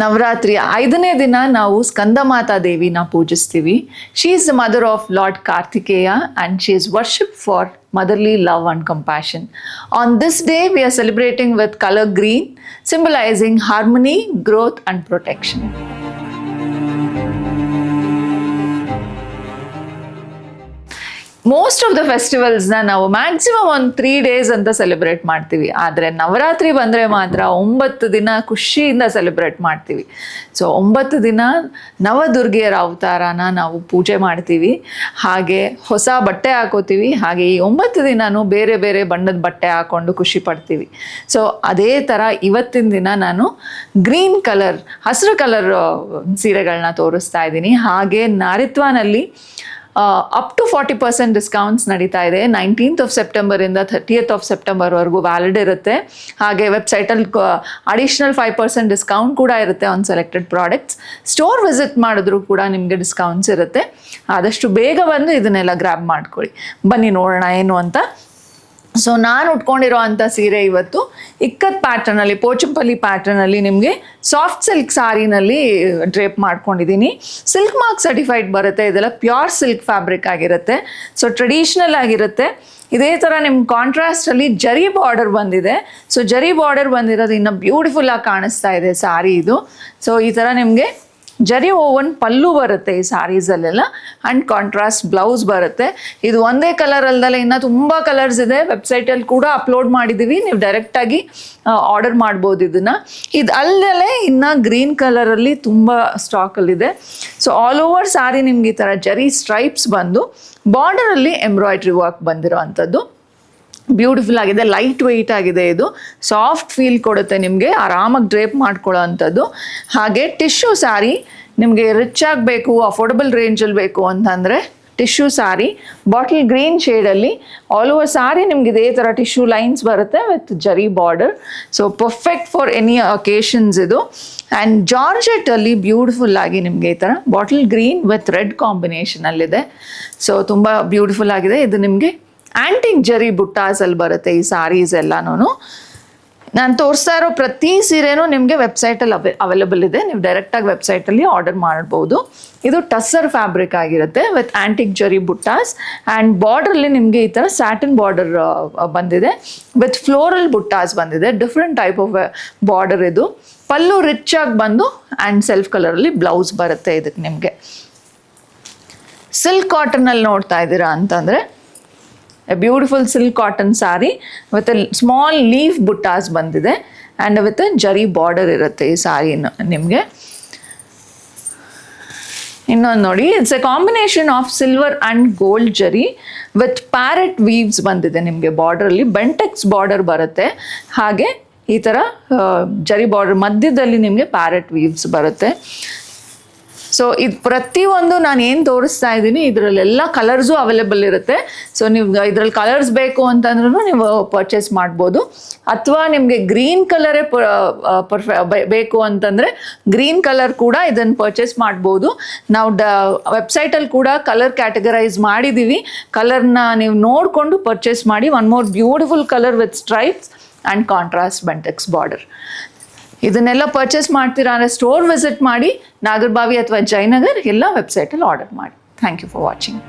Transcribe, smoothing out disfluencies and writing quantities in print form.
ನವರಾತ್ರಿ 5ನೇ ದಿನ ನಾವು ಸ್ಕಂದಮಾತಾ ದೇವಿನ ಪೂಜಿಸ್ತೀವಿ. She is the mother of lord Kartikeya and she is worshipped for motherly love and compassion. On this day we are celebrating with color green, symbolizing harmony, growth and protection. Most of the ಫೆಸ್ಟಿವಲ್ಸ್ನ ನಾವು maximum ಒಂದು 3 days ಅಂತ celebrate ಮಾಡ್ತೀವಿ. ಆದರೆ ನವರಾತ್ರಿ ಬಂದರೆ ಮಾತ್ರ 9 ದಿನ ಖುಷಿಯಿಂದ ಸೆಲೆಬ್ರೇಟ್ ಮಾಡ್ತೀವಿ. ಸೊ 9 ದಿನ ನವದುರ್ಗೆಯರ ಅವತಾರನ ನಾವು ಪೂಜೆ ಮಾಡ್ತೀವಿ. ಹಾಗೆ ಹೊಸ ಬಟ್ಟೆ ಹಾಕೋತೀವಿ. ಹಾಗೆ ಈ 9 ದಿನವೂ ಬೇರೆ ಬೇರೆ ಬಣ್ಣದ ಬಟ್ಟೆ ಹಾಕ್ಕೊಂಡು ಖುಷಿ ಪಡ್ತೀವಿ. ಸೊ ಅದೇ ಥರ ಇವತ್ತಿನ ದಿನ ನಾನು ಗ್ರೀನ್ ಕಲರ್, ಹಸಿರು ಕಲರ್ ಸೀರೆಗಳನ್ನ ತೋರಿಸ್ತಾ ಇದ್ದೀನಿ. ಹಾಗೆ ನಾರಿತ್ವಾನಲ್ಲಿ ಅಪ್ ಟು 40% ಡಿಸ್ಕೌಂಟ್ಸ್ ನಡೀತಾ ಇದೆ. 19th of September ಇಂದ 30th of September ವರೆಗೂ ವ್ಯಾಲಿಡ್ ಇರುತ್ತೆ. ಹಾಗೆ ವೆಬ್ಸೈಟಲ್ಲಿ ಅಡಿಷ್ನಲ್ 5% ಡಿಸ್ಕೌಂಟ್ ಕೂಡ ಇರುತ್ತೆ on selected products. Store visit ಮಾಡಿದ್ರು ಕೂಡ ನಿಮಗೆ ಡಿಸ್ಕೌಂಟ್ಸ್ ಇರುತ್ತೆ. ಆದಷ್ಟು ಬೇಗ ಬಂದು ಇದನ್ನೆಲ್ಲ ಗ್ರ್ಯಾಬ್ ಮಾಡ್ಕೊಳ್ಳಿ. ಬನ್ನಿ ನೋಡೋಣ ಏನು ಅಂತ. ಸೊ ನಾನು ಉಟ್ಕೊಂಡಿರೋ ಅಂಥ ಸೀರೆ ಇವತ್ತು ಇಕ್ಕತ್ ಪ್ಯಾಟ್ರನಲ್ಲಿ, ಪೋಚಂಪಲ್ಲಿ ಪ್ಯಾಟ್ರನಲ್ಲಿ ನಿಮಗೆ ಸಾಫ್ಟ್ ಸಿಲ್ಕ್ ಸಾರಿನಲ್ಲಿ ಡ್ರೇಪ್ ಮಾಡ್ಕೊಂಡಿದ್ದೀನಿ. ಸಿಲ್ಕ್ ಮಾರ್ಕ್ ಸರ್ಟಿಫೈಡ್ ಬರುತ್ತೆ. ಇದೆಲ್ಲ ಪ್ಯೂರ್ ಸಿಲ್ಕ್ ಫ್ಯಾಬ್ರಿಕ್ ಆಗಿರುತ್ತೆ. ಸೊ ಟ್ರೆಡಿಷ್ನಲ್ ಆಗಿರುತ್ತೆ. ಇದೇ ಥರ ನಿಮ್ಮ ಕಾಂಟ್ರಾಸ್ಟಲ್ಲಿ ಜರಿ ಬಾರ್ಡರ್ ಬಂದಿದೆ. ಸೊ ಜರಿ ಬಾರ್ಡರ್ ಬಂದಿರೋದು ಇನ್ನೂ ಬ್ಯೂಟಿಫುಲ್ಲಾಗಿ ಕಾಣಿಸ್ತಾ ಇದೆ ಸಾರಿ ಇದು. ಸೊ ಈ ಥರ ನಿಮಗೆ ಜರಿ ಓವನ್ ಪಲ್ಲು ಬರುತ್ತೆ ಈ ಸಾರೀಸಲ್ಲೆಲ್ಲ. ಆ್ಯಂಡ್ ಕಾಂಟ್ರಾಸ್ಟ್ ಬ್ಲೌಸ್ ಬರುತ್ತೆ. ಇದು ಒಂದೇ ಕಲರ್ ಅಲ್ದಲ್ಲ, ಇನ್ನೂ ತುಂಬ ಕಲರ್ಸ್ ಇದೆ. ವೆಬ್ಸೈಟಲ್ಲಿ ಕೂಡ ಅಪ್ಲೋಡ್ ಮಾಡಿದ್ದೀವಿ. ನೀವು ಡೈರೆಕ್ಟಾಗಿ ಆರ್ಡರ್ ಮಾಡ್ಬೋದು ಇದನ್ನು. ಇದು ಅಲ್ಲದೆ ಇನ್ನು ಗ್ರೀನ್ ಕಲರಲ್ಲಿ ತುಂಬ ಸ್ಟಾಕಲ್ಲಿದೆ. ಸೊ ಆಲ್ ಓವರ್ ಸಾರಿ ನಿಮ್ಗೆ ಈ ಥರ ಜರಿ ಸ್ಟ್ರೈಪ್ಸ್ ಬಂದು ಬಾರ್ಡರಲ್ಲಿ ಎಂಬ್ರಾಯ್ಡ್ರಿ ವರ್ಕ್ ಬಂದಿರೋ ಅಂಥದ್ದು ಬ್ಯೂಟಿಫುಲ್ ಆಗಿದೆ. ಲೈಟ್ ವೆಯ್ಟ್ ಆಗಿದೆ. ಇದು ಸಾಫ್ಟ್ ಫೀಲ್ ಕೊಡುತ್ತೆ ನಿಮಗೆ, ಆರಾಮಾಗಿ ಡ್ರೇಪ್ ಮಾಡ್ಕೊಳ್ಳೋ ಅಂಥದ್ದು. ಹಾಗೆ ಟಿಶ್ಯೂ ಸ್ಯಾರಿ ನಿಮಗೆ ರಿಚ್ ಆಗಬೇಕು, ಅಫೋರ್ಡಬಲ್ ರೇಂಜಲ್ಲಿ ಬೇಕು ಅಂತಂದರೆ ಟಿಶ್ಯೂ ಸ್ಯಾರಿ ಬಾಟಲ್ ಗ್ರೀನ್ ಶೇಡಲ್ಲಿ ಆಲ್ ಓವರ್ ಸಾರಿ ನಿಮ್ಗೆ ಇದೇ ಥರ ಟಿಶ್ಯೂ ಲೈನ್ಸ್ ಬರುತ್ತೆ with zari border. So perfect for any occasions ಇದು. ಆ್ಯಂಡ್ ಜಾರ್ಜೆಟಲ್ಲಿ ಬ್ಯೂಟಿಫುಲ್ ಆಗಿ ನಿಮಗೆ ಈ ಥರ ಬಾಟಲ್ ಗ್ರೀನ್ ವಿತ್ ರೆಡ್ ಕಾಂಬಿನೇಷನಲ್ಲಿದೆ. ಸೊ ತುಂಬ ಬ್ಯೂಟಿಫುಲ್ ಆಗಿದೆ. ಇದು ನಿಮಗೆ ಆ್ಯಂಟಿಕ್ ಜರಿ ಬುಟ್ಟಾಸಲ್ಲಿ ಬರುತ್ತೆ ಈ ಸಾರೀಸ್ ಎಲ್ಲನೂ. ನಾನು ತೋರಿಸ್ತಾ ಇರೋ ಪ್ರತಿ ಸೀರೆನೂ ನಿಮಗೆ ವೆಬ್ಸೈಟಲ್ಲಿ ಅವೈಲೇಬಲ್ ಇದೆ. ನೀವು ಡೈರೆಕ್ಟಾಗಿ ವೆಬ್ಸೈಟಲ್ಲಿ ಆರ್ಡರ್ ಮಾಡ್ಬೋದು. ಇದು ಟಸ್ಸರ್ ಫ್ಯಾಬ್ರಿಕ್ ಆಗಿರುತ್ತೆ ವಿತ್ ಆ್ಯಂಟಿಕ್ ಜರಿ ಬುಟ್ಟಾಸ್. ಆ್ಯಂಡ್ ಬಾರ್ಡ್ರಲ್ಲಿ ನಿಮಗೆ ಈ ಥರ ಸ್ಯಾಟಿನ್ ಬಾರ್ಡರ್ ಬಂದಿದೆ ವಿತ್ ಫ್ಲೋರಲ್ ಬುಟ್ಟಾಸ್ ಬಂದಿದೆ. ಡಿಫ್ರೆಂಟ್ ಟೈಪ್ ಆಫ್ ಬಾರ್ಡರ್ ಇದು. ಪಲ್ಲು ರಿಚ್ ಆಗಿ ಬಂದು ಆ್ಯಂಡ್ ಸೆಲ್ಫ್ ಕಲರಲ್ಲಿ ಬ್ಲೌಸ್ ಬರುತ್ತೆ ಇದಕ್ಕೆ ನಿಮಗೆ. ಸಿಲ್ಕ್ ಕಾಟನಲ್ಲಿ ನೋಡ್ತಾ ಇದ್ದೀರಾ ಅಂತಂದರೆ a beautiful silk cotton saree with a small leaf buttas ಬಂದಿದೆ and with a ಜರಿ ಬಾರ್ಡರ್ ಇರುತ್ತೆ ಈ ಸಾರಿ ನಿಮಗೆ. ಇನ್ನೊಂದು ನೋಡಿ, it's A combination of silver and gold ಜರಿ ವಿತ್ ಪ್ಯಾರೆಟ್ ವೀವ್ಸ್ ಬಂದಿದೆ ನಿಮಗೆ. ಬಾರ್ಡ್ರಲ್ಲಿ ಬೆಂಟೆಕ್ಸ್ ಬಾರ್ಡರ್ ಬರುತ್ತೆ. ಹಾಗೆ ಈ ಥರ ಜರಿ ಬಾರ್ಡರ್ ಮಧ್ಯದಲ್ಲಿ ನಿಮಗೆ ಪ್ಯಾರೆಟ್ ವೀವ್ಸ್ ಬರುತ್ತೆ. ಸೊ ಇದು ಪ್ರತಿಯೊಂದು ನಾನು ಏನು ತೋರಿಸ್ತಾ ಇದ್ದೀನಿ ಇದರಲ್ಲೆಲ್ಲ ಕಲರ್ಸು ಅವೈಲೇಬಲ್ ಇರುತ್ತೆ. ಸೊ ನೀವು ಇದರಲ್ಲಿ ಕಲರ್ಸ್ ಬೇಕು ಅಂತಂದ್ರೂ ನೀವು ಪರ್ಚೇಸ್ ಮಾಡ್ಬೋದು. ಅಥವಾ ನಿಮಗೆ ಗ್ರೀನ್ ಕಲರೇ ಬೇಕು ಅಂತಂದರೆ ಗ್ರೀನ್ ಕಲರ್ ಕೂಡ ಇದನ್ನು ಪರ್ಚೇಸ್ ಮಾಡ್ಬೋದು. ನಾವು ವೆಬ್ಸೈಟಲ್ಲಿ ಕೂಡ ಕಲರ್ ಕ್ಯಾಟಗರೈಸ್ ಮಾಡಿದ್ದೀವಿ. ಕಲರ್ನ ನೀವು ನೋಡಿಕೊಂಡು ಪರ್ಚೇಸ್ ಮಾಡಿ. One more beautiful colour with stripes and contrast Bentex border. ಇದನ್ನೆಲ್ಲ ಪರ್ಚೇಸ್ ಮಾಡ್ತೀರಾ ಅಂದರೆ ಸ್ಟೋರ್ ವಿಸಿಟ್ ಮಾಡಿ. ನಾಗರಬಾವಿ ಅಥವಾ ಜಯನಗರ್ ಎಲ್ಲ ವೆಬ್ಸೈಟಲ್ಲಿ ಆರ್ಡರ್ ಮಾಡಿ. Thank you for watching.